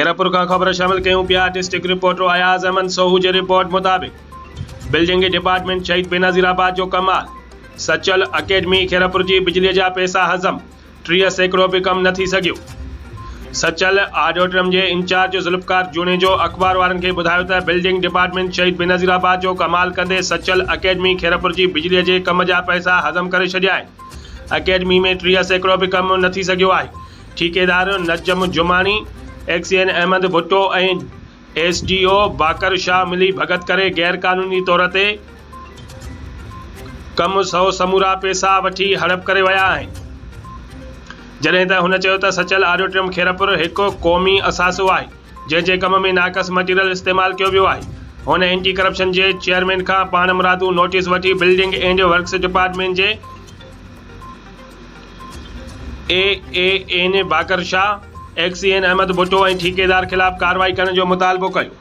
खेरपुर का खबर शामिल कयूं पिया। डिस्ट्रिक्ट रिपोर्टर अयाज अहमद सोहू जी रिपोर्ट मुताबिक़ बिल्डिंग डिपार्टमेंट शहीद बेनज़ीराबाद जो कमाल। सचल अकेडमी खेरपुर जी बिजली जा पैसा हज़म 30 सैकड़ो भी कम न थी सघियो। सचल ऑडिटोरियम के इंचार्ज ज़ुल्फ़कार जुनेजो अखबार वारन के बुधायो त बिल्डिंग डिपार्टमेंट शहीद बेनज़ीराबाद जो कमाल कंदे सचल अकेडमी खेरपुर जी बिजली के कम जा पैसा हज़म करे छॾिया आहिनि। अकेडमी में 30 सैकड़ो भी कम न थी सघियो आहे। ठेकेदार नजम जुमानी, एक्सीएन अहमद भुट्टो ऐं एसडीओ बाकर शाह मिली भगत करे गैर कानूनी तौर ते कम 100 समूरा पैसा वठी हड़प करे विया आहिनि। जॾहिं त हुन चयो त सचल ऑडिटोरियम खेरपुर एक क़ौमी असासो आहे जंहिंजे कम में नाक़स मटीरियल इस्तेमाल कियो वियो आहे। हुन एंटी करप्शन के चेयरमैन का पान मुरादू नोटिस वठी बिल्डिंग एंड वर्क्स डिपार्टमेंट के AAN बाकर शाह, एक्सीएन अहमद भुट्टो ऐं ठेकेदार खिलाफ कार्रवाई करण जो मुतालबो कयो।